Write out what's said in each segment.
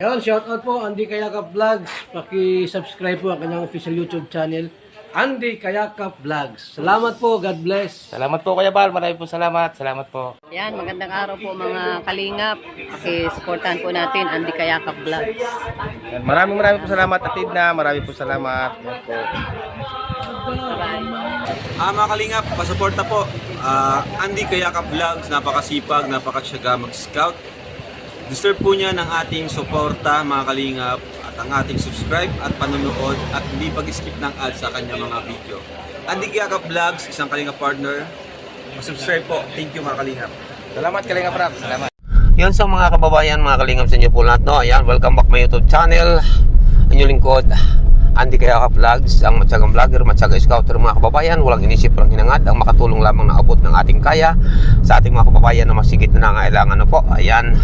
Ayun, shoutout po Andy Kayakap Vlogs. Paki-subscribe po ang kanyang official YouTube channel, Andy Kayakap Vlogs. Salamat po, God bless. Salamat po Kuya Bal, maraming po salamat. Salamat po. Yan, magandang araw po mga kalingap. Paki-supportahan po natin Andy Kayakap Vlogs. Yan, maraming po salamat Atid na, maraming po salamat. Yan po. Mga kalingap, pasuporta po. Andy Kayakap Vlogs, napakasipag, napakasyaga mag-scout. Deserve po niya ng ating suporta mga kalingap at ang ating subscribe at panonood at hindi pag-skip ng ads sa kanya mga video. Andy Kayakap Vlogs, isang kalingap partner. Subscribe po. Thank you mga kalingap. Salamat Kalingap Rap, salamat. Yun sa mga kababayan, mga kalingap sa inyo po lahat, no? Ayan, welcome back my YouTube channel. Inyong lingkod, Andy Kayakap Vlogs, ang matyagang vlogger, matyagang scouter mga kababayan. Walang inisip, walang hinangad, ang makatulong lamang na abot ng ating kaya sa ating mga kababayan na masigit na nangailangan, no po. Ayan.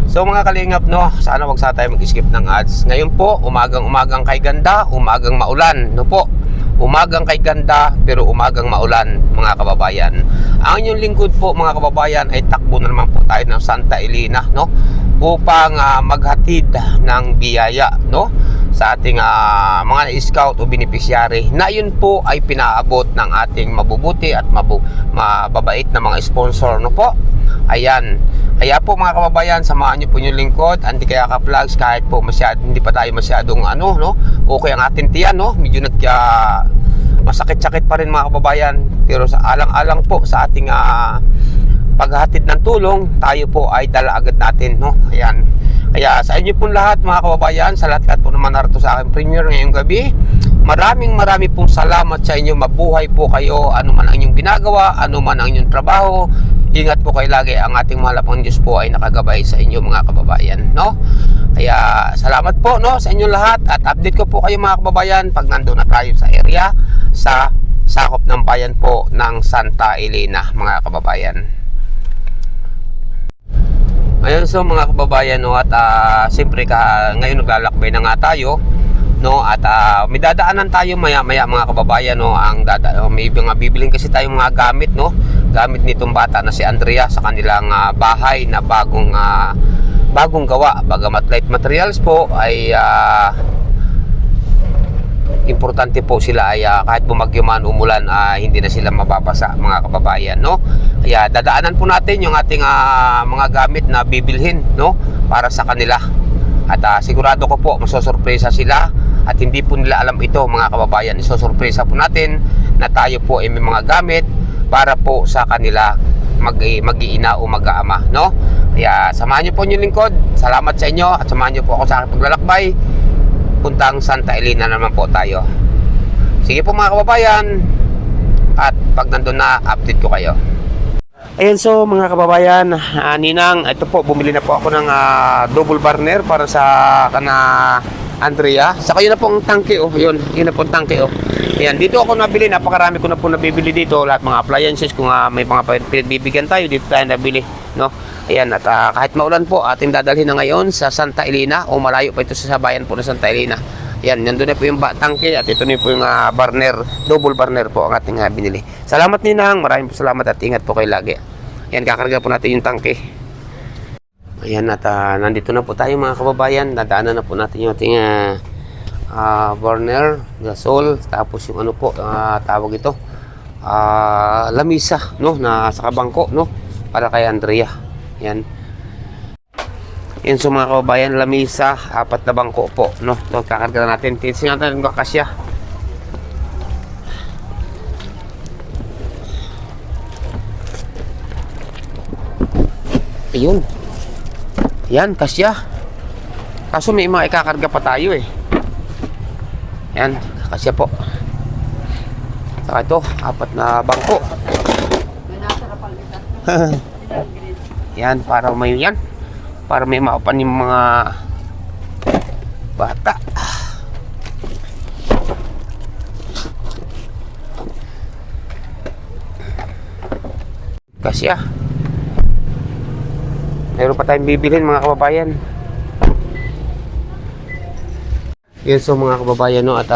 So mga kalingap, no, sana wag sa tayo mag-skip ng ads. Ngayon po, umagang kay ganda, umagang maulan, no po. Umagang kay ganda, pero umagang maulan, mga kababayan. Ang inyong lingkod po, mga kababayan, ay takbo na naman po tayo ng Santa Elena, no? Upang maghatid ng biyaya, no? Sa ating mga scout o beneficiary na yun po ay pinaabot ng ating mabubuti at mababait na mga sponsor, no po. Ayan. Kaya po mga kababayan, samahan niyo po yung lingkod Andy Kayakap Vlogs, kahit po hindi pa tayo masyadong no? Okay ang ating tiyan, no? Medyo masakit-sakit pa rin mga kababayan, pero sa alang-alang po sa ating paghahatid ng tulong, tayo po ay dala agad natin, no? Ayan. Kaya sa inyo pong lahat mga kababayan, sa lahat po naman narito sa aking premiere ngayong gabi, maraming pong salamat sa inyo. Mabuhay po kayo, ano man ang inyong ginagawa, ano man ang inyong trabaho. Ingat po kayo lagi, ang ating mahal pang Diyos po ay nakagabay sa inyo mga kababayan, no? Kaya salamat po, no, sa inyo lahat, at update ko po kayo mga kababayan pag nandun na tayo sa area, sa sakop ng bayan po ng Santa Elena mga kababayan. Ayun, so mga kababayan, no, at siyempre ngayon naglalakbay na nga tayo, no, at may dadaanan tayo maya mga kababayan, no. May mga bibilin kasi tayong mga gamit, no, gamit nitong bata na si Andrea sa kanilang bahay na bagong gawa. Bagamat light materials po ay importante po sila ay kahit bumagyo man, umulan, hindi na sila mababasa mga kababayan, no. Kaya dadaanan po natin yung ating mga gamit na bibilhin, no, para sa kanila. At sigurado ko po masosurpresa sila, at hindi po nila alam ito mga kababayan. Isosurpresa po natin na tayo po ay may mga gamit para po sa kanila mag-iina o mag-aama, no. Kaya samahan niyo po yung lingkod. Salamat sa inyo, at samahan niyo po ako sa aking paglalakbay puntang Santa Elena naman po tayo. Sige po mga kababayan, at pag nandun na, update ko kayo. Ayan, so mga kababayan, Ninang, ito po, bumili na po ako ng double burner para sa Andrea. Saka yun na po ang tangke, oh. Yun na po ang tangke, oh. Ayan, dito ako nabili, napakarami ko na po nabibili dito. Lahat mga appliances, kung may mga pinagbibigyan tayo, dito tayo nabili, no? Ayan, at kahit maulan po, ating dadalhin na ngayon sa Santa Elena, o malayo pa ito sa bayan po ng Santa Elena. Ayan, nandun na po yung tangke, at ito na po yung burner, double burner po ang ating binili. Salamat Ninang, maraming po salamat, at ingat po kayo lagi. Ayan, kakarga po natin yung tangke. Ayan, at nandito na po tayo mga kababayan. Nadaanan na po natin yung ating burner, gasol, tapos yung ano po, tawag ito, lamisa, no, na sa kabangko, no, para kay Andrea. Yan. Yan, so mga kababayan, lamisa, 4 na bangko po, no. Ito, kakarga na natin. Titingnan natin kung kakasya. Ayun. Yan, kasya. Kaso may mga ikakarga pa tayo eh. Yan, kasya po. Saka ito, 4 na bangko. Yan, para may maupan yung mga bata. Kasya. Meron pa tayong bibilhin mga kababayan. Yun, so mga kababayan, no, at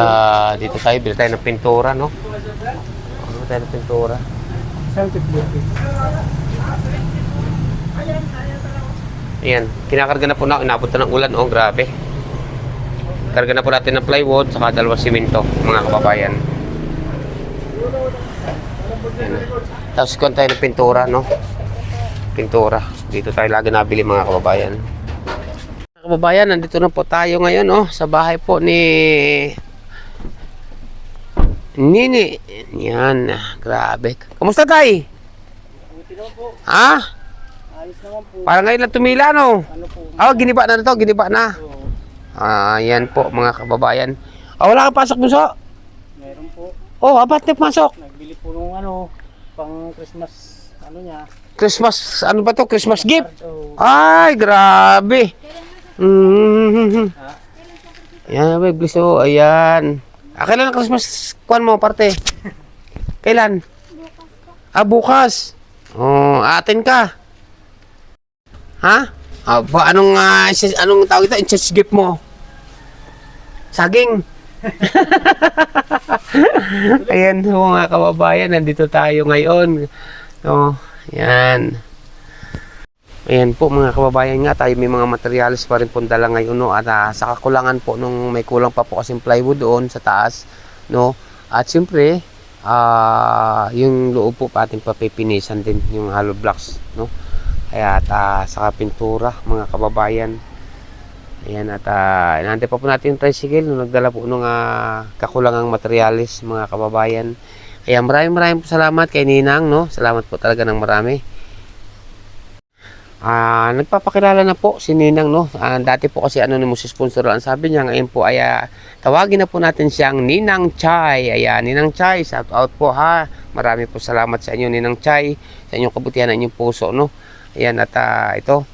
dito tayo, bili tayo ng pintura, no. Bili tayo ng pintura. Ayan, kinakarga na po na, inabot na ng ulan, oh, grabe. Karga na po natin ng plywood, saka dalawang simento, mga kababayan. Ayan. Tapos kung tayo ng pintura, no? Pintura. Dito tayo lagi nabili, mga kababayan. Mga kababayan, nandito na po tayo ngayon, oh, sa bahay po ni Nini. Yan, grabe. Kamusta, Tay? Ha? Parang ngayon lang tumila, no? Giniba na to, giniba na. Yan po, mga kababayan. Wala kang pasok, Bunso? Meron po. Ba't na pasok? Nagbili po nung pang Christmas, niya. Christmas, ano ba to? Christmas gift? So, Ay, grabe. Yan, may bliso. Ayan. Kailan ang Christmas kuwan mo, parte? Kailan? Bukas. Atin ka. Ha? Anong tawag ito? Exchange gift mo? Saging. Ayan po, mga kababayan, nandito tayo ngayon. Yan. Ayan po, mga kababayan, nga tayo may mga materials pa rin po dala ngayon, no? At sa kakulangan po nung may kulang pa po kasing plywood doon sa taas, no? At siyempre, yung loob po ating papipinisan din yung hollow blocks, no? Kaya saka pintura, mga kababayan. Ayan, at inaantay pa po natin yung tricycle nung nagdala po nung kakulangang materialis, mga kababayan. Kaya maraming po salamat kay Ninang, no? Salamat po talaga ng marami. Nagpapakilala na po si Ninang, no? Dati po kasi anonymous sponsor ang sabi niya. Ngayon po ay tawagin na po natin siyang Ninang Chay. Ayan, Ninang Chay, shout out po, ha. Marami po salamat sa inyo, Ninang Chay, sa inyong kabutihan ng inyong puso, no? Ayan, at ito,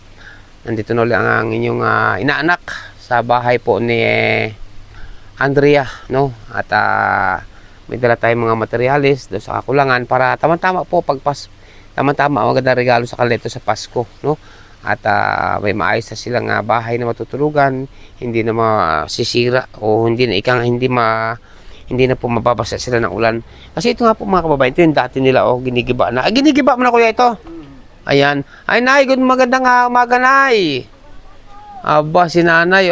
nandito na ulit ang inyong inaanak sa bahay po ni Andrea, no? At may dala tayong mga materialis doon sa kakulangan para tama-tama po tama-tama magandang regalo sa kanila ito sa Pasko, no? At may maayos na silang bahay na matutulugan, hindi na masisira o hindi na po mababasa sila ng ulan. Kasi ito nga po, mga kababayan, ito yung dati nila, ginigiba na. Ginigiba mo na, kuya, ito. Ayan. Ay, Nay, magandang umaga, Nay. Aba, si Nanay,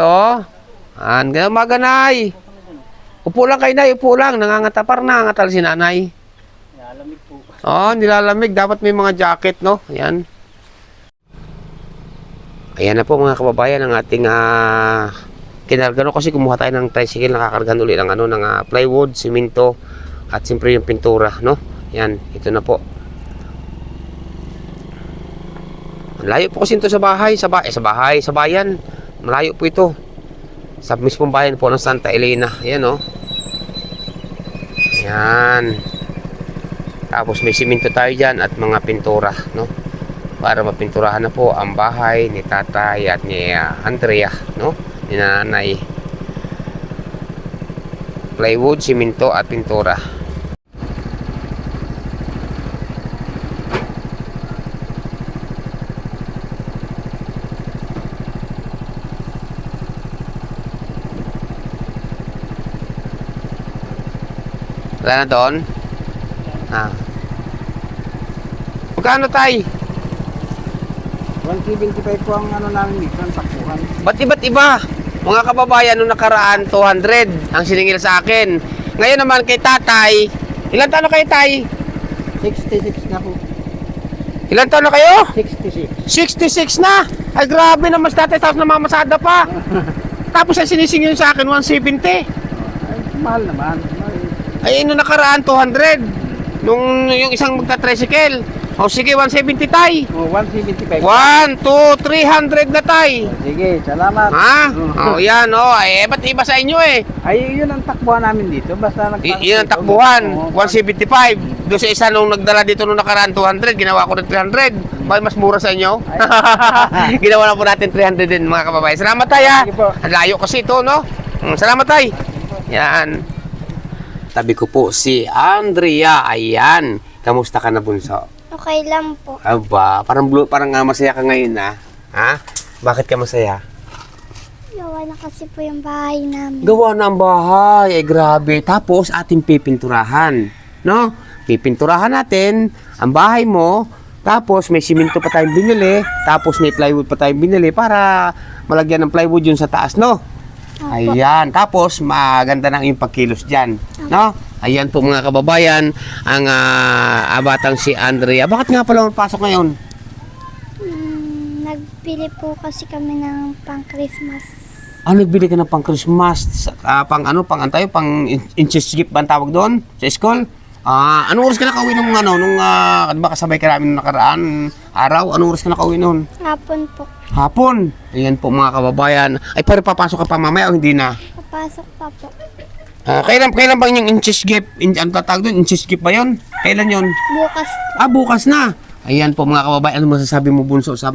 Gandang umaga, Nay. Upo lang kay Nay, upo lang. Nangangatapar na, nangangatal si Nanay. nilalamig po. Nilalamig. Dapat may mga jacket, no? Ayan. Ayan na po, mga kababayan, ang ating kinarga, kasi kumuha tayo ng tricycle, nakakargan ulit ng plywood, simento, at siyempre yung pintura, no? Ayan, ito na po. Malayo po kasi ito sa bahay, sa bayan. Malayo po ito. Sa mismong bayan po ng Santa Elena. Ayan, Ayan. Tapos may simento tayo dyan at mga pintura, no? Para mapinturahan na po ang bahay ni Tatay at ni Andrea, no? Ni Nanay. Plywood, simento at pintura. Wala na doon? Magkano, Tay? 175 po ang namin dito, ang takbuhan. Ba't iba't iba? Mga kababayan, nung nakaraan, 200 ang siningil sa akin. Ngayon naman kay Tatay, ilan taon na kayo, Tay? 66 na po. Ilan taon na kayo? 66. 66 na! Ay, grabe naman si Tatay, tapos namamasada pa. Tapos ang sinisingil sa akin, 170. Ay, mahal naman. Ay, nung nakaraan, 200. Yung isang magta-tricycle. Sige, 170, Tay. 175. 1, 2, 300 na, Tay. Sige, salamat. Yan, ba't iba sa inyo, Ay, yun ang takbuhan namin dito. Basta Yun ang takbuhan, 175. Doon sa isa nung nagdala dito nung nakaraan 200, ginawa ko ng 300. Mas mura sa inyo. Ginawa na po natin 300 din, mga kababayan. Salamat, Tay, ha. Sige po. Ang layo kasi ito, no? Salamat, Tay. Yan. Tabi ko po si Andrea. Ayan. Kamusta ka na, Bunso? Okay lang po. Aba, parang masaya ka ngayon, ha? Bakit ka masaya? Gawa na kasi po yung bahay namin. Gawa ng bahay, grabe. Tapos ating pipinturahan, no? Pipinturahan natin ang bahay mo Tapos may simento pa tayong binili, tapos may plywood pa tayong binili para malagyan ng plywood yun sa taas, no? Ayan, tapos maganda na yung pagkilos dyan, no? Ayan po mga kababayan, ang batang si Andrea. Bakit nga pala mapasok ngayon? Nagbili po kasi kami ng pang-Christmas. Nagbili ka ng pang Christmas, pang inches gift ba ang tawag doon sa school? Anong oras ka nakauwi nung di ba kasabay ka namin nung nakaraan araw? Anong oras ka nakauwi noon? Hapon po. Hapon. Ayan po mga kababayan. Ay, pero papasok ka pa mamaya o hindi na? Papasok pa po. Kailan bang yung inches gift? Ang tatawag doon, inches gift ba yun? Kailan yun? Bukas. Bukas na. Ayan po mga kababayan. Ano masasabi mo, Bunso, sa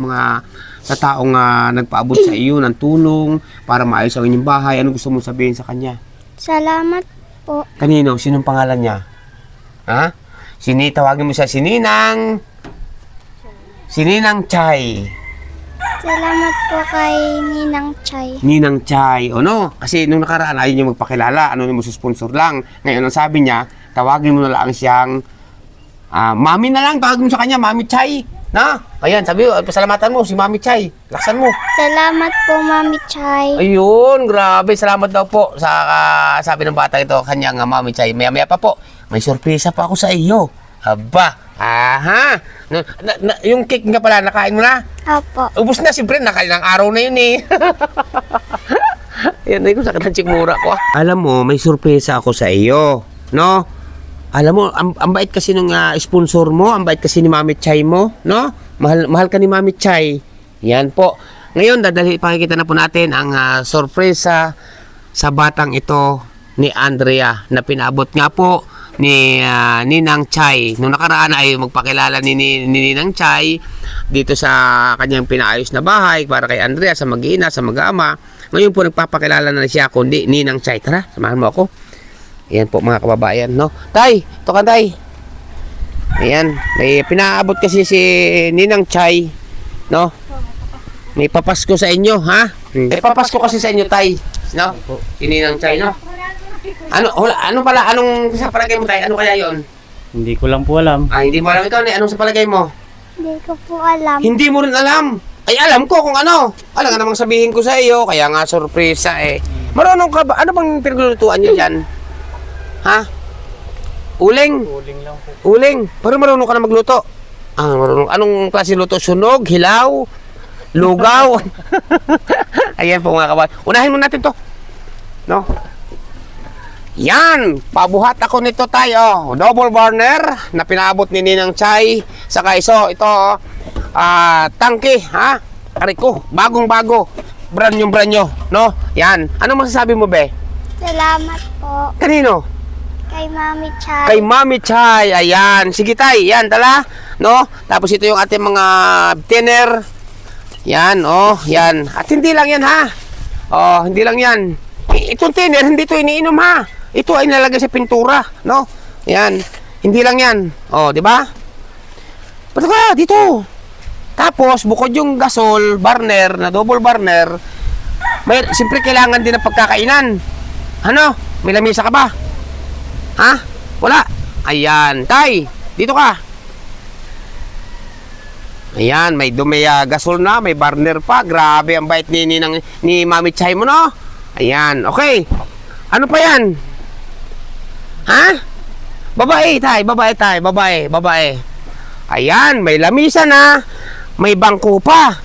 taong nagpaabot sa iyo ng tulong para maayos ang inyong bahay? Ano gusto mong sabihin sa kanya? Salamat po. Kanino? Sinong pangalan niya? Ha? Tawagin mo siya Sininang Chay. Salamat po kay Ninang Chay. Ninang Chay. O no? Kasi nung nakaraan ayaw niya magpakilala. Ano mo sa sponsor lang. Ngayon ang sabi niya, tawagin mo na lang siyang Mami na lang. Tawagin mo sa kanya, Mami Chay. Na? Ayan, sabi mo, pasalamatan mo si Mami Chay. Laksan mo. Salamat po, Mami Chay. Ayun, grabe. Salamat daw po sa sabi ng bata ito, kanyang Mami Chay. Maya-maya pa po. May sorpresa pa ako sa iyo. Aba. Aha. Yung cake nga pala, nakain mo na? Apo. Ubus na, siyempre, nakailang araw na yun eh. Yan, ay ko sakit ng tsikmura ko. Alam mo, may sorpresa ako sa iyo. No? Alam mo, ang bait kasi nung sponsor mo, ang bait kasi ni Mami Chay mo, no? Mahal ka ni Mami Chay. Yan po. Ngayon, pakikita na po natin ang sorpresa sa batang ito ni Andrea na pinabot nga po ni Ninang Chay. Nung nakaraan ay magpakilala ni Ninang Chay dito sa kanyang pinaayos na bahay para kay Andrea sa mag-ina, sa mag-ama. Ngayon po nagpapakilala na siya kundi Ninang Chay. Tara, samahan mo ako. Ayan po mga kababayan, no? Tay, ito ka tay. Ayan, may pinaabot kasi si Ninang Chay, no? May papasko sa inyo, ha? May papasko kasi sa inyo, tay. No? Si Ninang Chay, no? Anong sa palagay mo, tay? Ano kaya yon? Hindi ko lang po alam. Hindi mo alam ikaw, anong sa palagay mo? Hindi ko po alam. Hindi mo rin alam. Ay, alam ko kung ano. Alam nga namang sabihin ko sa iyo, kaya nga sorpresa eh. Marunong ka ba? Ano bang pinaglulutuan niyo dyan? Ha? Uling? Uling lang po. Uling? Pero marunong ka na magluto? Marunong. Anong klase luto? Sunog? Hilaw? Lugaw? Ayan po mga kababayan. Unahin mo natin to. No? Yan! Pabuhat ako nito tayo. Double burner na pinaabot ni Ninang Chay. Saka ito, tangke, ha? Ariko, bagong-bago. Brand new, no? Yan. Ano masasabi mo, be? Salamat po Kanino? kay Mami Chay. Kay Mami Chay. Ayan. Sige tay. Yan, tala. No? Tapos ito yung ating mga thinner. Yan, yan. At hindi lang yan, ha? Hindi lang yan. Itong thinner, hindi ito iniinom, ha? Ito ay nalagay sa pintura, no? Yan. Hindi lang yan. Di ba? Pato ka, dito. Tapos, bukod yung gasol, burner, na double burner, siyempre kailangan din ng pagkakainan. Ano? May lamisa ka ba? Ha? Wala. Ayan. Tay, dito ka. Ayan, may gasol na, may burner pa. Grabe, ang bait ni Mami Chay mo, no? Ayan, okay. Ano pa yan? Ha? Babae, tay. Babae. Ayan, may lamisa na. May bangko pa.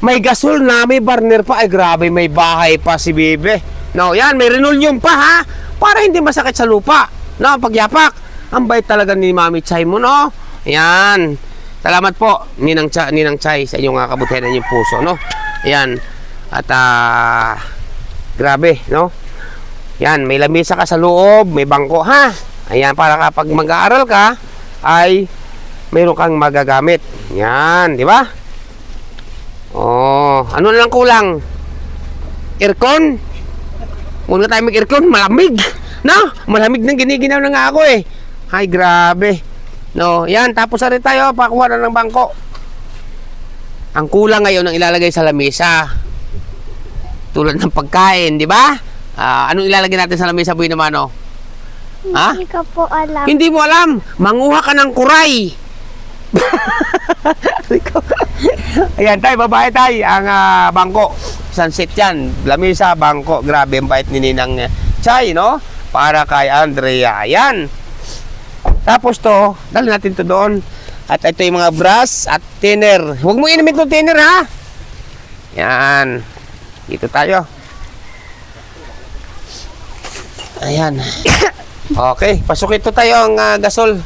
May gasol na, may burner pa. Ay, grabe, may bahay pa si Bebe. No, yan, may linoleum pa, ha? Para hindi masakit sa lupa. No, pagyapak. Ang bait talaga ni Mami Chay mo, no? Ayan. Salamat po, Ninang Chay, sa inyong kabutihan ng inyong puso, no? Ayan. At, grabe, no? Yan, may lamisa ka sa loob, may bangko, ha? Ayan, para kapag mag-aaral ka, ay mayroon kang magagamit. Yan, di ba? Ano na lang kulang? Aircon? Muna tayo mag-aircon, malamig. No? Malamig nang giniginaw na nga ako eh. Ay, grabe. No, yan, tapos na rin tayo, pakuha na ng bangko. Ang kulang ngayon ang ilalagay sa lamesa. Tulad ng pagkain, di ba? Anong ilalagay natin sa lamesa, Boy naman, Hindi ko po alam. Hindi mo alam. Manguha ka ng kuray. Ayan tay, babae tay, ang bangko. Sunset yan, lamisa, bangko. Grabe ang bait ni Ninang Chay, no? Para kay Andrea. Ayan. Tapos to, dali natin to doon. At ito yung mga brush at thinner. Huwag mo inumin itong thinner, ha? Yan. Dito tayo. Ayan. Okay, pasok ito tayo ang gasol.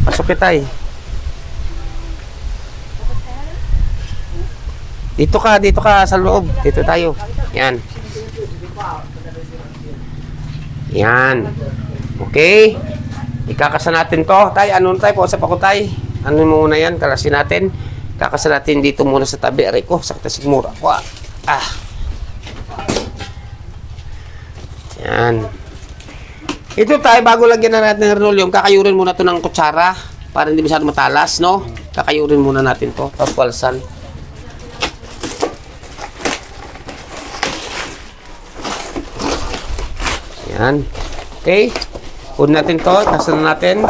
Pasok tayo. Dito ka sa loob. Dito tayo. Yan. Yan. Okay. Ikakasa natin to. Tay, ano tayo? Pausap ako tay. Ano muna yan? Kalasin natin. Kakasa natin dito muna sa tabi. Aray ko. Sakta sigmura. Yan. Ito tayo, bago lagyan na natin ng linoleum, kakayurin muna to ng kutsara para hindi masyado matalas, no? Kakayurin muna natin to. Tapos walsan. Yan. Okay. Pun natin to. Tasan na natin.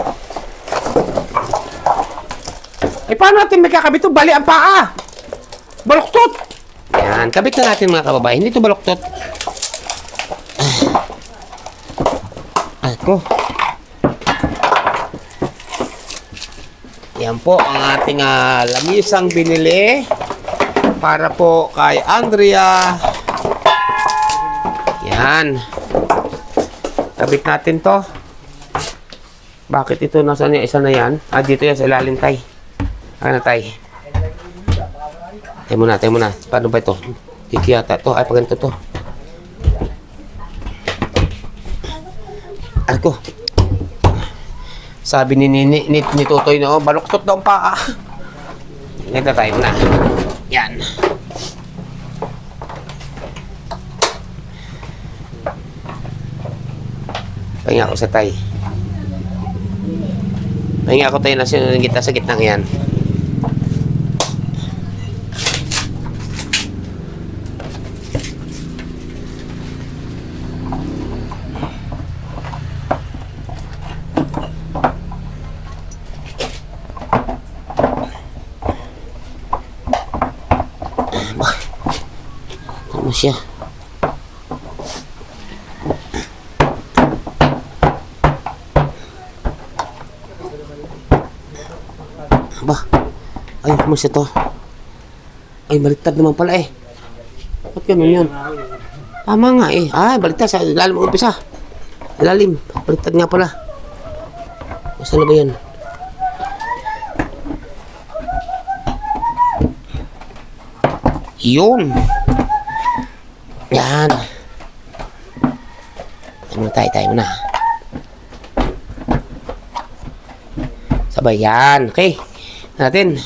Eh, paano natin may kakabit to? Bali ang paa. Baluktot. Yan. Kabit na natin mga kababayan. Hindi to baluktot. Ako. Yan po ang ating lamisang binili para po kay Andrea. Yan. Kabit natin to. Bakit ito nasaan yung isa na yan? Dito yan sa ilalim tay. Ano tay? Tayo muna. Paano ba ito? Kikiyata to. Ay, pag ganito to. Ako. Sabi ni Totoy na, baluktot daw ang paa. Ganito tayo muna. Yan. Pahinga ako sa tay. Pahinga ako tayo na sinunod sa gitnang yan. Ano siya? Aba, ay, kumusta to? Ay, baliktad naman pala eh. Ba't ganun yun? Tama nga eh. Ay, baliktad sa ilalim ang umpisa. Ilalim, baliktad nga pala. Saan na ba yan? Yun. Yan. Tayo muna. Sabay yan. Okay. Natin.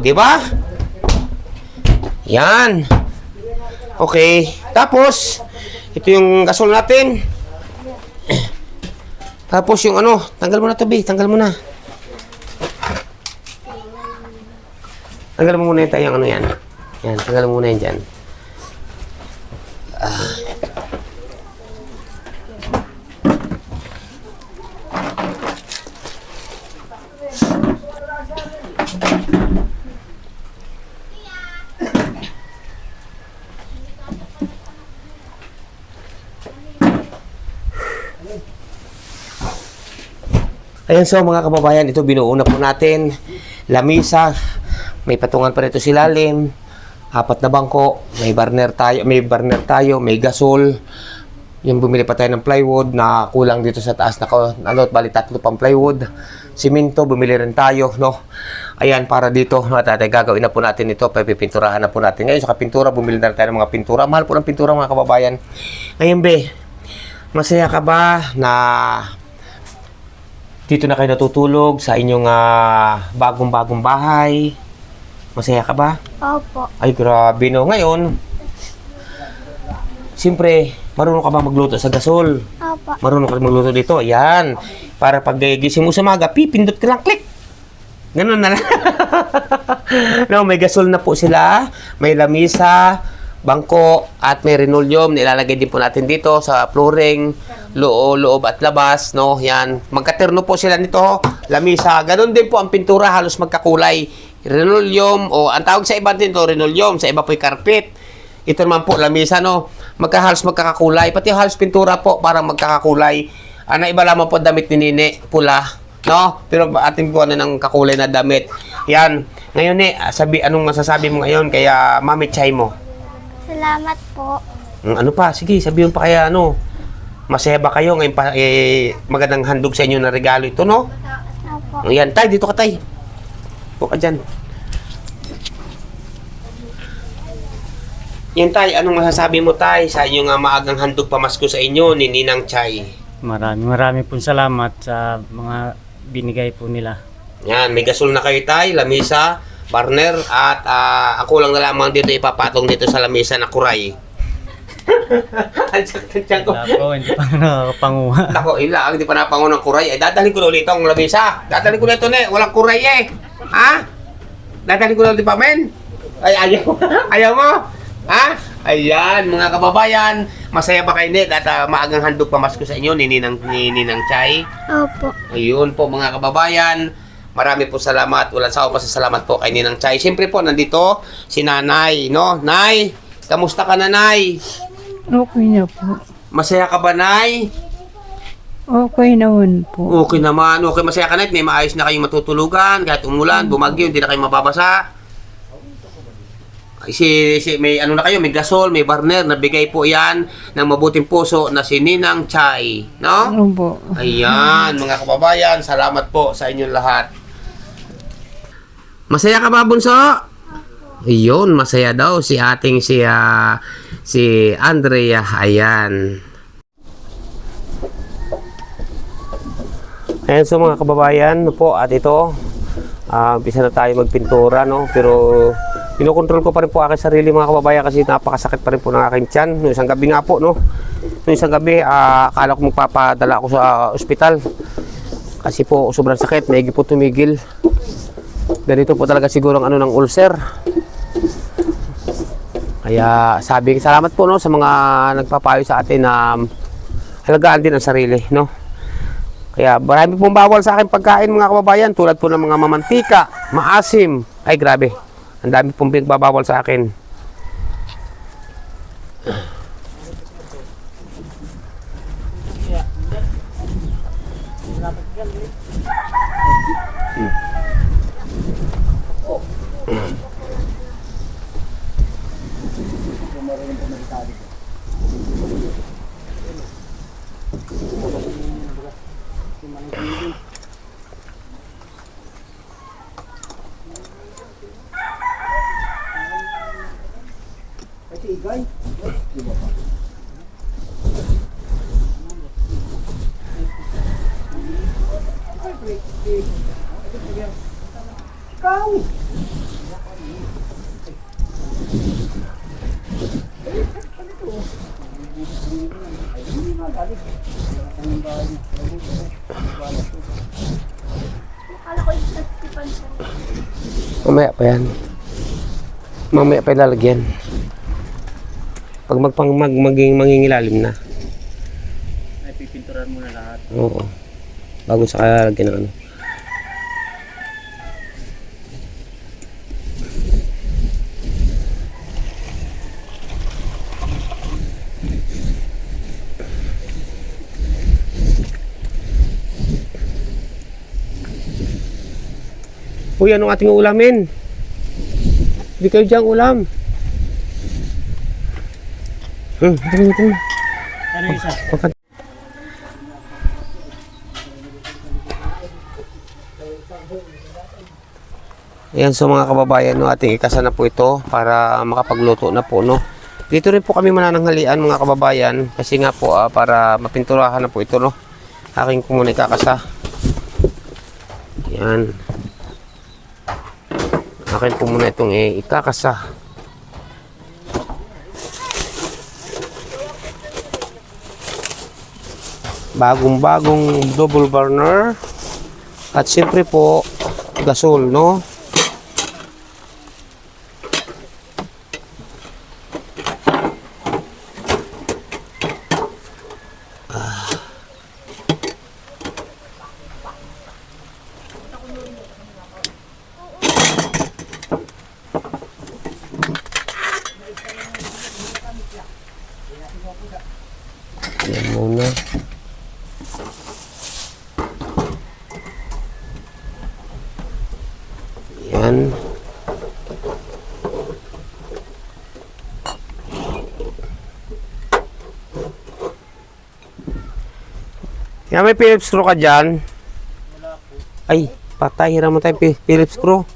Di ba? Yan. Okay. Tapos, ito yung gasol natin. Tapos yung ano, tanggal mo na to, B. Tanggal mo na. Tanggal mo muna yung ano yan. Yan, tanggal mo muna yan dyan. Ayan, so mga kababayan, ito binuo na po natin. Lamisa, may patungan pa rito si lalim, 4 na bangko, may burner tayo, may gasol. Yung bumili pa tayo ng plywood na kulang dito sa taas na bali 3 pang plywood. Simento, bumili rin tayo, no? Ayan, para dito, gagawin na po natin ito, pipinturahan na po natin. Ngayon, sa pintura, bumili na tayo ng mga pintura. Mahal po ng pintura, mga kababayan. Ngayon, be, masaya ka ba na dito na kayo natutulog sa inyong bagong-bagong bahay? Masaya ka ba? Opo. Ay, grabe, no? Ngayon, siyempre, marunong ka ba magluto sa gasol? Opo. Marunong ka magluto dito? Ayan. Para pag gising mo sa maga, pipindot ka lang, click! Ganun na lang. No, may gasol na po sila. May lamisa. bangko at may linoleum. Nilalagay din po natin dito sa flooring, loob at labas, no? Yan. Magkaterno po sila nito, lamisa. Ganon din po ang pintura, halos magkakulay. Linoleum, o ang tawag sa iba din to, linoleum. Sa iba po yung carpet. Ito naman po, lamisa, no? Halos magkakakulay. Pati halos pintura po, parang magkakakulay. Iba lamang po damit ni Nini, pula, no? Pero atin po ng kakulay na damit. Yan. Ngayon anong masasabi mo ngayon kaya Mami Chay mo? Salamat po. Ano pa? Sige, sabihin pa kaya masaya ba kayo ngayon pa, magandang handog sa inyo na regalo ito, no? Opo. Ayan, tay, dito ka, tay. Huwag ka dyan. Yan, tay, anong masasabi mo, tay, sa inyong maagang handog pamasko sa inyo ni Ninang Chay? Marami pong salamat sa mga binigay po nila. Yan, may gasol na kayo, tay, lamisa, burner, at ako lang na lamang dito ipapatong dito sa lamisa na kuray. Ang sakit tiyan ko. Wala po, hindi pa nakakapanguha. Ako, ilang, hindi pa napango ng kuray. Dadalhin ko na ulit ang lamisa. Dadalhin ko na ito, walang kuray Ha? Dadalhin ko na ulit pa, men? Ay, ayaw. Ayaw mo? Ha? Ayan, mga kababayan. Masaya ba kayo, at maagang handog pamasko sa inyo ni Ninang Chay? Opo. Ayun po, mga kababayan. Marami po salamat. Walang sawa pa sa salamat po kay Ninang Chay. Siyempre po, nandito si Nanay, no? Nay, kamusta ka na, Nay? Okay na po. Masaya ka ba, Nay? Okay naman po. Okay naman. Okay, masaya ka, Nay. May maayos na kayong matutulugan. Kahit umulan, bumagyo, hindi na kayo mababasa. May ano na kayo, may gasol, may burner. Nabigay po yan ng mabuting puso na si Ninang Chay. No? Opo. Ayan, mga kababayan. Salamat po sa inyong lahat. Masaya ka ba, Bunso? Ayun, masaya daw si ating si Andrea. Ayan. Ayan, so mga kababayan, po, at ito, umpisa na tayo magpintura, no? Pero pinokontrol ko pa rin po aking sarili, mga kababayan, kasi napakasakit pa rin po ng aking tiyan. Noong isang gabi nga po, no? Noong isang gabi, akala ko magpapadala ako sa ospital. Kasi po, sobrang sakit, maigi po tumigil. Ganito po talaga siguro ang ng ulcer. Kaya salamat po, no, sa mga nagpapayo sa atin na halagaan din ang sarili, no. Kaya marami pong bawal sa akin pagkain, mga kababayan, tulad po ng mga mamantika, maasim. Ay, grabe. Ang dami pong pingbabawal sa akin. Mamaya pa yan. Mamaya pa ilalagyan. Pag mangingilalim na. Ay, pipinturan mo na lahat. Oo. Bago sa kalagyan ng ano. Uy, anong ating ulamin? Hindi kayo diyang ulam. Ito. Ano isa? Ayan, so mga kababayan, no, ating ikasa na po ito para makapagluto na po, no. Dito rin po kami manananghalian, mga kababayan, kasi nga po para mapinturahan na po ito, no. Aking po muna ikakasa. Ayan. Akin po muna itong ikakasa. Bagong double burner. At siyempre po, gasol, no? Yan, may Phillips screw ka dyan. Ay, patay. Hiram mo tayo Phillips screw.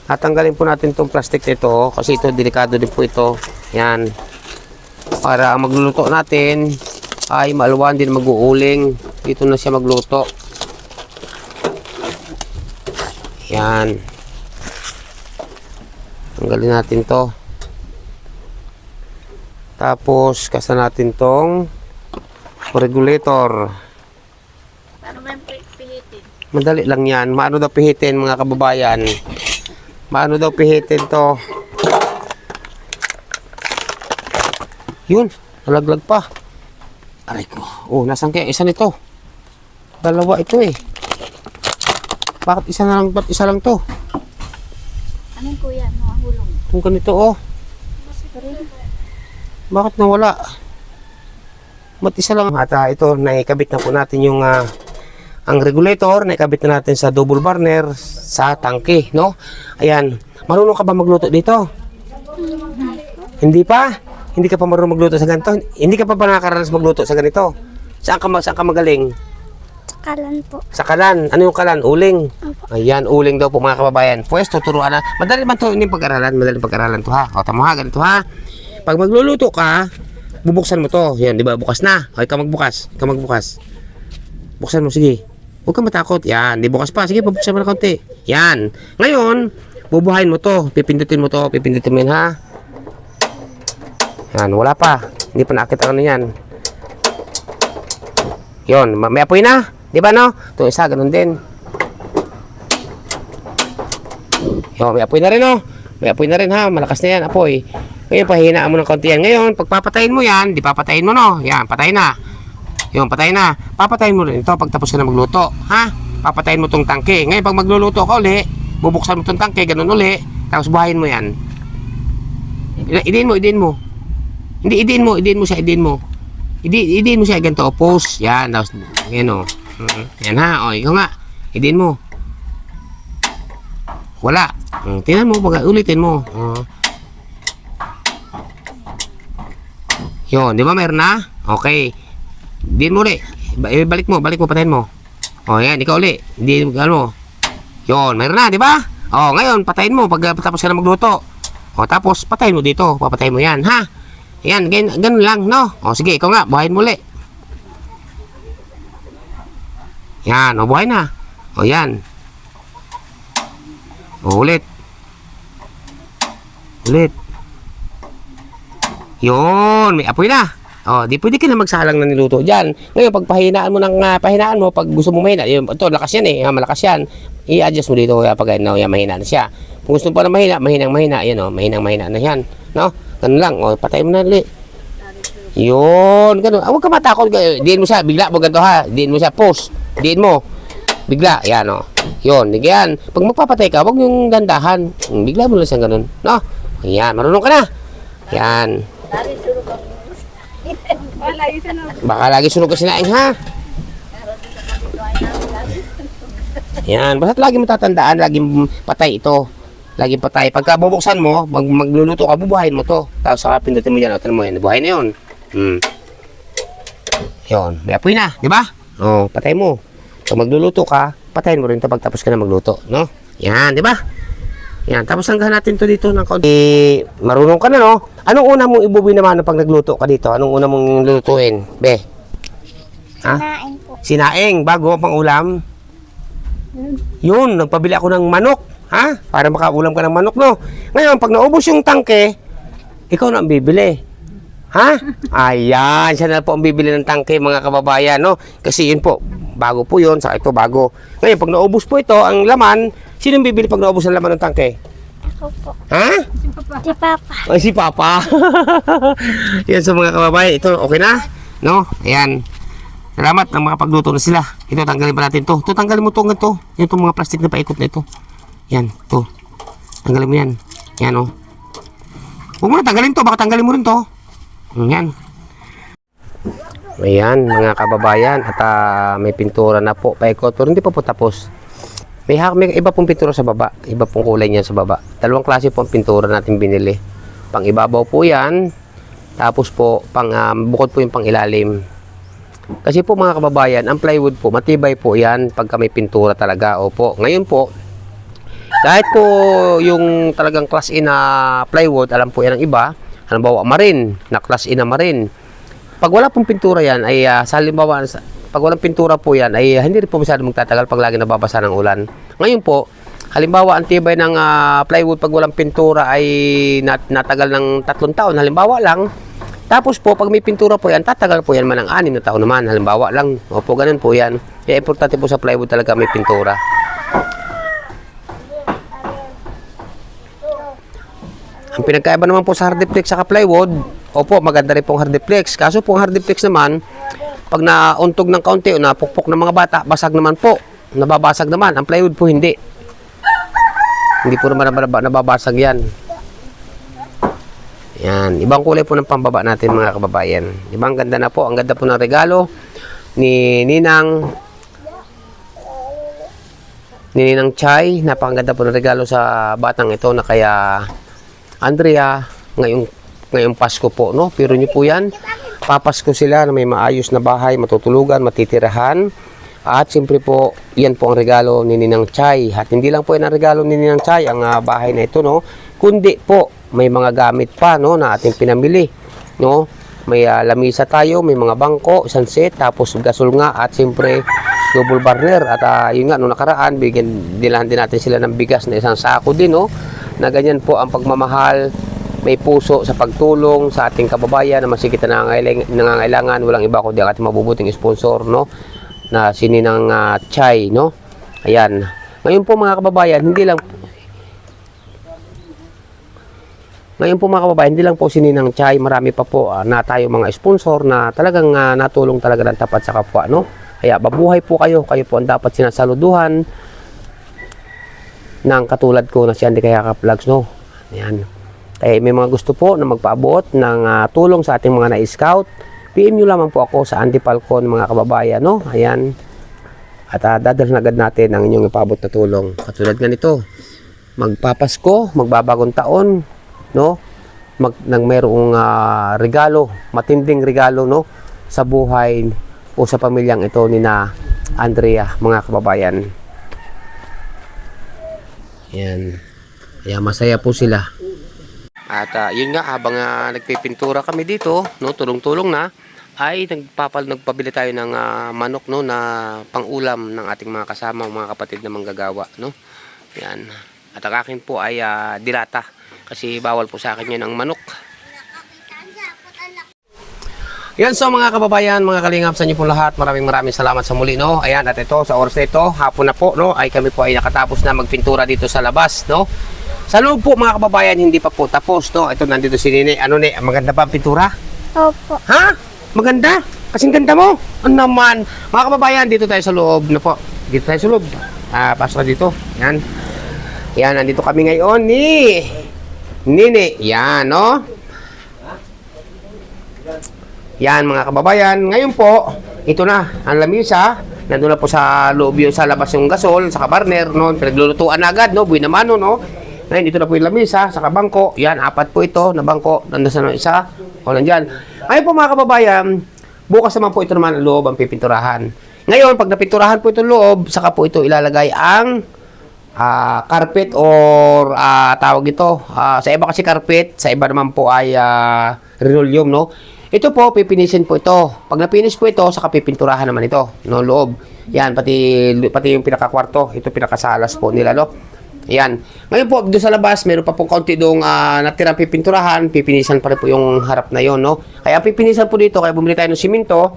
Tatanggalin po natin itong plastic nito kasi ito, delikado din po ito. Yan. Para ang magluluto natin ay maluwan din mag-uuling. Dito na siya magluto. Yan. Tanggalin natin to. Tapos, kasa natin tong regulator. Madali lang yan. Maano daw pihitin mga kababayan? Maano daw pihitin to? Yun, nalaglag pa. Aray ko. Oh, nasan kaya isa nito? Dalawa ito eh. Bakit isa na lang, ba't isa lang to? Anong kuya? Mahulong. Kung ganito oh. Bakit nawala? Ba't isa lang? At ito, naikabit na po natin yung ang regulator, naikabit na natin sa double burner sa tangke, no? Ayan. Marunong ka ba magluto dito? Hindi pa? Hindi ka pa marunong magluto sa ganito? Hindi ka pa ba nakakaranas magluto sa ganito? Saan ka magaling? Kalan po. Sa kalan. Ano yung kalan? Uling. Ayan, uling daw po mga kababayan. Pwes, tuturuan na. Madali man to yung pag-aralan. Madali pag-aralan to ha. O, tama ha, ganito ha. Pag magluluto ka, bubuksan mo to. Yan, di ba? Bukas na. O, ikaw magbukas. Ikaw magbukas. Buksan mo, sige. Huwag kang matakot. Yan, di bukas pa. Sige, pabuksan mo na konti. Yan. Ngayon, bubuhayin mo to. Pipindutin mo to. Pipindutin mo yan ha. Yan, wala pa. Hindi pa nakakita ano yan. Yon, may apoy na. Di ba no? Ito isa, ganun din. Yon, may apoy na rin no? May apoy na rin ha. Malakas na yan, apoy. Ngayon, pahinaan mo ng konti yan. Ngayon, pag papatayin mo yan, di papatayin mo no? Yan, patay na. Yon, patay na. Papatayin mo rin ito pag tapos ka na magluto. Ha? Papatayin mo tong tangke. Ngayon, pag magluluto ka uli, bubuksan mo tong tangke, ganun uli. Tapos buhayin mo yan. Idiin mo. Hindi, idiin mo siya. Idiin mo siya ganito, post. Yan, tapos, yan o. Yan ha, o, ikaw nga. Idiin mo. Wala. Tingnan mo, ulitin mo. Yun, di ba meron na? Okay. Idiin mo ulit. Balik mo, patayin mo. O, yan, ikaw ulit. Idiin mo. Yun, meron na, di ba? O, ngayon, patayin mo pag tapos ka na magluto. O, tapos, patayin mo dito. Papatayin mo yan, ha? Yan, ganun lang, no? O, sige, ikaw nga, buhayin mo ulit. Yan, o, buhay na. O, yan. O, ulit. Yun, may apoy na. O, di pwede ka na magsalang na niluto dyan. Ngayon, pag pahinaan mo, pag gusto mo mahina, yun, ito, lakas yan eh, malakas yan. I-adjust mo dito, pag yan, mahina na siya. Kung gusto mo pa na mahinang-mahina, yan o, mahinang-mahina na yan, no? Ganun lang, o, patay mo na ulit. Yun, ganun. Huwag ka matakot, diin mo siya, bigla mo ganito ha, diin mo siya, post, diin mo, bigla, yan o. Yun, yan. Pag magpapatay ka, huwag yung dandahan, bigla mo lang siya ganun, no? Yan, marunong ka na. Yan. Baka lagi sunog ka sinaing ha. Yan, basta lagi mo tatandaan, laging patay ito. Laging patay. Pagka bubuksan mo, magluluto ka, bubuhayin mo to. Tapos saka pindutin mo yan, mo yan, buhay na yun. Yun, may apoy na, di ba? O, patay mo. Pag magluluto ka, patayin mo rin ito pagtapos ka na magluto, no? Yan, di ba? Yan, tapos hanggang natin to dito ng kaunti. Marunong ka na, no? Anong una mong ibubuin naman pag nagluto ka dito? Anong una mong lulutuin? Be? Ha? Sinaing po. Sinaing, bago pang ulam. Yun, nagpabili ako ng manok. Ha? Para makaulam ka ng manok, no? Ngayon, pag naubos yung tangke, ikaw na ang bibili. Ha? Ayan, siya na po ang bibili ng tangke, mga kababayan, no? Kasi yun po, bago po yun, saka ito bago. Ngayon, pag naubos po ito, ang laman, sino ang bibili pag naubos ang laman ng tangke? Ako po. Ha? Si Papa. Ay, si Papa. Yan sa mga kababayan. Ito, okay na? No? Ayan. Salamat ng mga pagluto na sila. Ito, tanggalin pa natin to. Ito, tanggalin mo to hanggang to. Yan itong mga plastic na paikot na ito. Yan, to. Tanggalin mo yan. Yan, oh. Huwag mo na tanggalin to. Baka tanggalin mo rin to. Yan. Ayan, mga kababayan. At may pintura na po. Paikot. Pero hindi pa po tapos. May iba pong pintura sa baba. Iba pong kulay niyan sa baba. Dalawang klase po ang pintura natin binili. pang ibabaw po yan. Tapos po, bukod po yung pang ilalim. Kasi po mga kababayan, ang plywood po, matibay po yan pagka may pintura talaga. Opo, ngayon po, kahit po yung talagang class A na plywood, alam po yan ng iba, halimbawa marin, na class A na marin. Pag wala pong pintura yan, ay sa halimbawa, pag walang pintura po yan, ay hindi rin po masyado magtatagal pag lagi nababasa ng ulan. Ngayon po, halimbawa, ang tibay ng plywood pag walang pintura ay natagal ng 3 taon, halimbawa lang. Tapos po, pag may pintura po yan, tatagal po yan man ng 6 na taon naman, halimbawa lang. Opo, ganun po yan. Kaya importante po sa plywood talaga may pintura. Ang pinagkaiba naman po sa hardiplex sa plywood, opo, maganda rin pong hardiplex. Kaso po ang hardiplex naman, pag nauntog ng kaunti o napukpok ng mga bata, basag naman po. Nababasag naman. Ang plywood po hindi. Hindi po naman nababasag yan. Yan. Ibang kulay po ng pambaba natin mga kababayan. Ibang ganda na po. Ang ganda po ng regalo ni Ninang Chay. Napakaganda po ng regalo sa batang ito na kaya Andrea ngayong Pasko po, no? Pero niyo po yan, papasko sila na may maayos na bahay, matutulugan, matitirahan. At siyempre po, yan po ang regalo ni Ninang Chay. At hindi lang po yan ang regalo ni Ninang Chay, ang bahay na ito, no? Kundi po, may mga gamit pa, no, na ating pinamili, no? May lamisa tayo, may mga bangko, isang set, tapos gasol nga, at siyempre, double burner. At yun nga, nung nakaraan, dilahan din natin sila ng bigas na isang sako din, no? Na ganyan po ang pagmamahal, may puso sa pagtulong sa ating kababayan na masikip na nangangailangan. Walang iba kundi ang ating mabubuting sponsor, no, na si Ninang Chay, no. Ayan, ngayon po mga kababayan, hindi lang po si Ninang Chay, marami pa po na tayo mga sponsor na talagang natulong talaga ng tapat sa kapwa, no. Kaya mabuhay po kayo po ang dapat sinasaluduhan ng katulad ko na si Andy Kayakap Vlogs, no. Ayan. Kaya may mga gusto po na magpaabot ng tulong sa ating mga na-scout, PM nyo lamang po ako sa Andy Falcon mga kababayan, no. Ayan. At dadalhin agad natin ang inyong ipaabot na tulong. Katulad ganito, magpapasko, magbabagong taon, no. Nang mayroong regalo, matinding regalo, no, sa buhay o sa pamilyang ito ni na Andrea mga kababayan. Ayan. Kaya masaya po sila. At yun nga, habang nagpipintura kami dito, no, tulong-tulong na, ay nagpabili tayo ng manok, no, na pang-ulam ng ating mga kasama, mga kapatid na manggagawa, no. Yan. At ang akin po ay dilata, kasi bawal po sa akin yan ang manok. Yan, so mga kababayan, mga kalingap sa inyo po lahat, maraming salamat sa muli, no. Ayan, at ito, sa oras na ito, hapon na po, no, ay kami po ay nakatapos na magpintura dito sa labas, no. Sa loob po mga kababayan, hindi pa po tapos, no. Ito, nandito si Nene. Ano, ne, maganda ba ang pintura? Opo. Ha? Maganda? Kasing ganda mo? Ano naman? Mga kababayan, dito tayo sa loob na po. Dito tayo sa loob. Pasok ka dito. Yan. Yan, nandito kami ngayon ni Nene. Yan, no? Yan mga kababayan. Ngayon po, ito na, ang lamisa. Nandun na po sa loob yun, sa labas yung gasol, sa burner, no? Pinaglulutuan na agad, no? Buhay na mano, no? Ngayon, dito na po yung lamisa, sa bangko. Yan, 4 po ito na bangko. Nandun na isa. O, nandyan. Ngayon po mga kababayan, bukas naman po ito naman ang loob ang pipinturahan. Ngayon, pag napinturahan po itong loob, saka po ito ilalagay ang carpet or tawag ito. Sa iba kasi carpet, sa iba naman po ay linoleum, no? Ito po, pipinisin po ito. Pag napinis po ito, saka pipinturahan naman ito, no, loob. Yan, pati yung pinakakwarto, ito pinakasalas po nila, no? Yan. Ngayon po, doon sa labas, meron pa pong kaunti doong natirang pipinturahan, pipinisan pa rin po yung harap na yon, no? Kaya ang pipinisan po dito, kaya bumili tayo ng simento,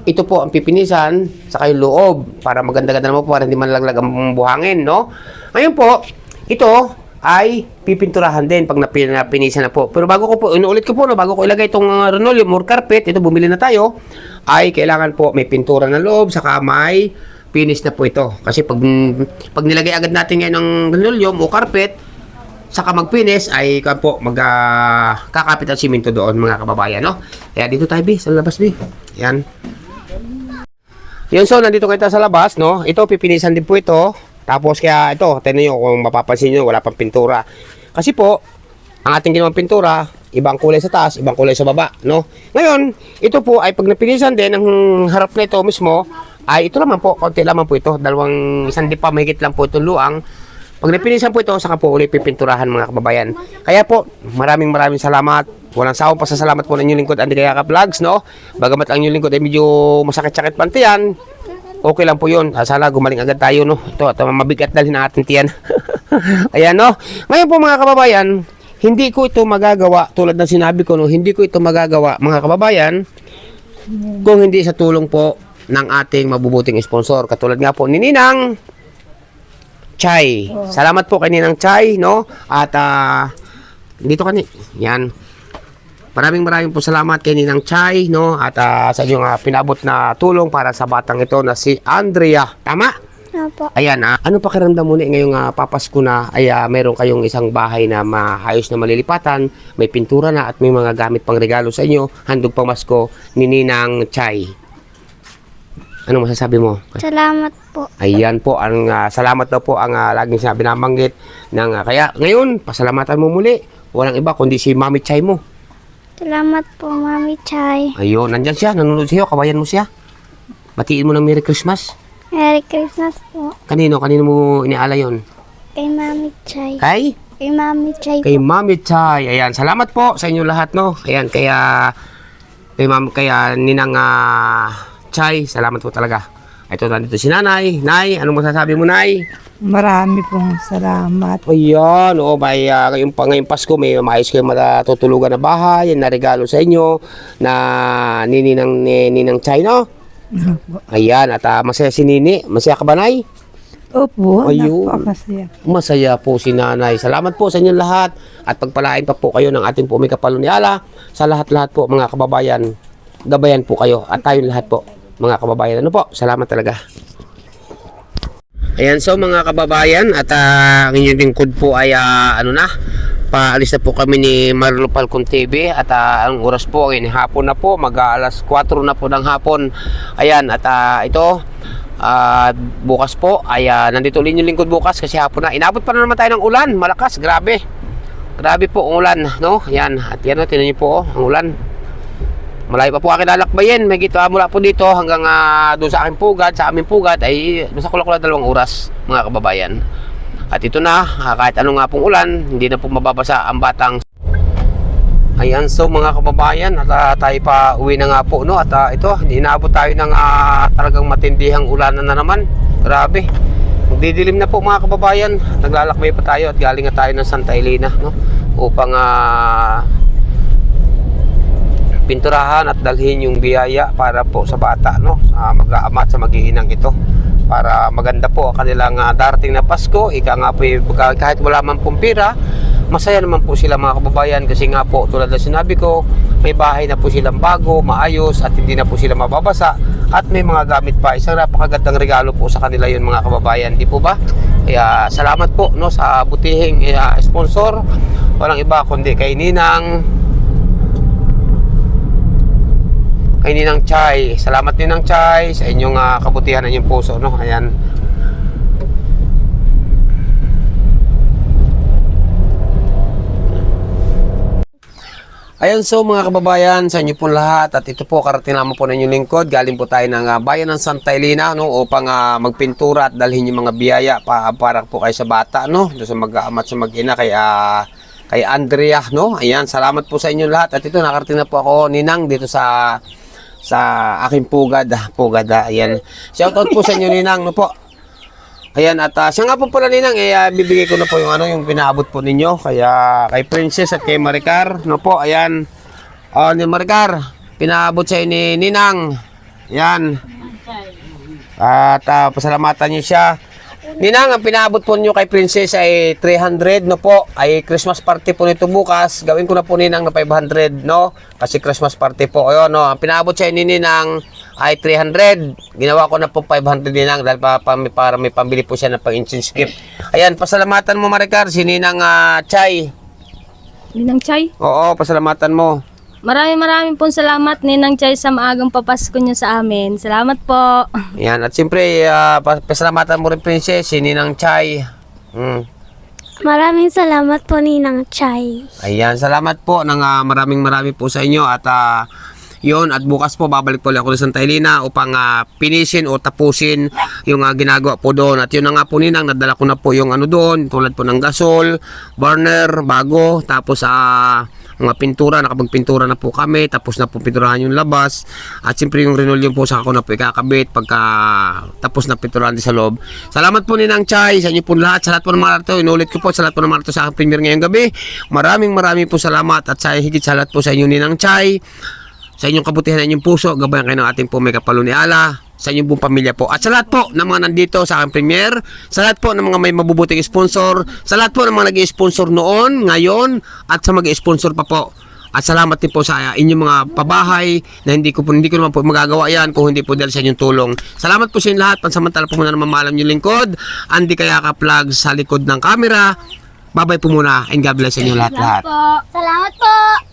ito po ang pipinisan, saka yung loob, para maganda-ganda naman po, para hindi malaglag ang buhangin, no? Ngayon po, ito ay pipinturahan din pag napinisan na po. Pero bago ko po, inuulit ko po, no, bago ko ilagay itong linoleum or carpet, ito bumili na tayo, ay kailangan po may pintura na loob, saka may finish na po ito. Kasi pag nilagay agad natin ngayon ng linoleum o carpet, saka mag-finish, ay po, kakapit ang simento doon mga kababayan, no? Kaya dito tayo, sa labas, Yan. Yun, so, nandito kayo sa labas, no? Ito, pipinisan din po ito. Tapos kaya ito, tignan nyo kung mapapansin nyo, wala pang pintura. Kasi po, ang ating ginawang pintura, ibang kulay sa taas, ibang kulay sa baba, no? Ngayon, ito po ay pag napinisan din, ang harap na ito mismo, ay ito naman po, konti lamang po ito, isang dipa mahigit lang po itong luang. Pag napinisan po ito, saka po ulit pipinturahan mga kababayan. Kaya po, maraming salamat. Walang sawang pasasalamat po ng inyong lingkod, Andy Kayaka Vlogs, no? Bagamat ang inyong lingkod ay medyo masakit-sakit pantiyan, okay lang po yun. Sana gumaling agad tayo, no? Ito mabigat dalhin natin tiyan. Ayan, no? Ngayon po mga kababayan, hindi ko ito magagawa, tulad ng sinabi ko, no? Hindi ko ito magagawa, mga kababayan, kung hindi sa tulong po ng ating mabubuting sponsor. Katulad nga po ni Ninang Chay. Salamat po kay Ninang Chay, no? At, dito yan. Maraming po salamat kay Ninang Chay, no? At sa inyong pinabot na tulong para sa batang ito na si Andrea. Tama? Opo. Ayan, ano pakiramdam mo ngayong papasko na ay meron kayong isang bahay na maayos na malilipatan, may pintura na at may mga gamit pang regalo sa inyo, handog pang Pasko ni Ninang Chay. Ano masasabi mo? Salamat po. Ayan po, ang salamat daw po ang laging sinabi nabanggit ng kaya ngayon, pasalamatan mo muli. Walang iba kundi si Mami Chay mo. Salamat po, Mami Chay. Ayun, nandyan siya, nanonood siya, kabayan mo siya. Batiin mo ng Merry Christmas. Merry Christmas po. Kanino mo iniala yon? Kay Mami Chay. Kay? Kay Mami Chay Kay po. Mami Chay. Ayan, salamat po sa inyo lahat, no? Ayan, kaya Ninang Chay, salamat po talaga. Ito, nandito si Nanay. Nay, anong masasabi mo, Nay? Marami pong salamat. Ayan, ngayong Pasko, may maayos kayo matutulugan na bahay, na regalo sa inyo, na Ninang Chay, no? Ayan, at masaya si Nini. Masaya ka ba, Nay? Opo, Ayun. napakasaya. Masaya po si Nanay. Salamat po sa inyong lahat. At pagpalain pa po kayo ng ating po may kapalo ni Allah. Sa lahat-lahat po, mga kababayan, gabayan po kayo. At tayong lahat po, mga kababayan. Ano po? Salamat talaga. Ayan, so mga kababayan, at ang inyong lingkod po ay paalis na po kami ni Marlo Falcon TV at ang oras po ay hapon na po, mag-alas 4 na po ng hapon. Ayan, at ito bukas po ay nandito ulit yung lingkod bukas kasi hapon na. Inabot pa na naman tayo ng ulan, malakas, grabe po ang ulan, no? Ayan, at yan, tinan niyo po ang ulan. Malayo pa po aking lalakbayin, may gito mula po dito hanggang doon sa aming pugad ay basta kulak-kulak 2 oras, mga kababayan. At ito na, kahit ano nga pong ulan, hindi na po mababasa ang batang. Ayan, so mga kababayan, at tayo pa uwi na nga po, no? At ito, inaabot tayo ng talagang matindihang ulan na naman. Grabe. Magdidilim na po mga kababayan. Naglalakbay pa tayo at galing na tayo ng Santa Elena, no? Upang pinturahan at dalhin yung biyaya para po sa bata, no? Sa mag-aama at sa mag-iinang ito. Para maganda po ang kanilang darating na Pasko. Ika nga po, kahit wala man pong pira, masaya naman po sila mga kababayan kasi nga po tulad na sinabi ko, may bahay na po silang bago, maayos at hindi na po sila mababasa at may mga gamit pa. Isang napakagandang regalo po sa kanila yun mga kababayan, di po ba? Kaya salamat po, no, sa butihing sponsor. Walang iba kundi kay Ninang Chay. Salamat Ninang Chay sa inyong kabutihan ng inyong puso, no? Ayan. Ayan, so mga kababayan, sa inyo po lahat at ito po karating naman po ng inyong lingkod. Galing po tayo ng bayan ng Santa Elena, no, upang magpintura at dalhin yung mga biyaya para po kayo sa bata, no, doon sa mag-ama at sa mag-ina kay Andrea, no. Ayan, salamat po sa inyo lahat. At ito nakarating na po ako, Ninang, dito sa aking pugad. Ayan. Shoutout po sa inyo, Ninang, no po. Ayan, at siya nga po pala, Ninang, bibigay ko na po yung pinaabot po ninyo kay Princess at kay Maricar, no po. Ayan. Ni Maricar, pinaabot sa ni Ninang. Ayan. At pasalamatan niyo siya. Ninang, ang pinaabot po niyo kay Princess ay 300, no po. Ay Christmas party po nito bukas. Gawin ko na po, Ninang, na 500, no? Kasi Christmas party po. Ayun, no. Ang pinaabot siya ni Ninang ay 300. Ginawa ko na po 500, Ninang, dahil para may pambili po siya ng pang-incense gift. Ayan, pasalamatan mo, Maricar, si Ninang Chay. Ninang Chay? Oo, pasalamatan mo. Maraming pong salamat, Ninang Chay, sa maagang papasko niyo sa amin. Salamat po. Ayan, at siyempre, pasalamatan mo rin, Princess, si Ninang Chay. Maraming salamat po Ninang Chay. Ayan, salamat po ng maraming po sa inyo at yun, at bukas po babalik po ulit ako sa Santa Elena upang pinisin o tapusin yung ginagawa po doon. At yun na nga po Ninang, nadala ko na po yung ano doon, tulad po ng gasol, burner, bago, tapos mga pintura, nakapagpintura na po kami, tapos na po pinturahan yung labas, at siyempre yung linoleum po saka ko na po ikakabit pagka tapos na pinturahan din sa loob. Salamat po Ninang Chay, sa inyo po lahat, sa lahat po ng mga narito, inulit ko po sa lahat po ng mga narito sa aking premiere ngayong gabi. Maraming po salamat at sa higit sa lahat po sa inyo Ninang Chay, sa inyong kabutihan ng inyong puso, gabayan kayo ng ating po may kapalo ni Allah, sa inyong buong pamilya po. At sa lahat po ng mga nandito sa aking premiere, sa lahat po ng mga may mabubuting sponsor, sa lahat po ng mga nag-i-sponsor noon, ngayon, at sa mag-i-sponsor pa po. At salamat din po sa inyong mga pabahay na hindi ko naman po magagawa yan kung hindi po dahil sa inyong tulong. Salamat po sa inyong lahat. Pansamantala po muna naman maalam yung lingkod. Andy Kayakap Vlogs sa likod ng camera. Bye-bye po muna and God bless sa inyong lahat-lahat. Salamat po!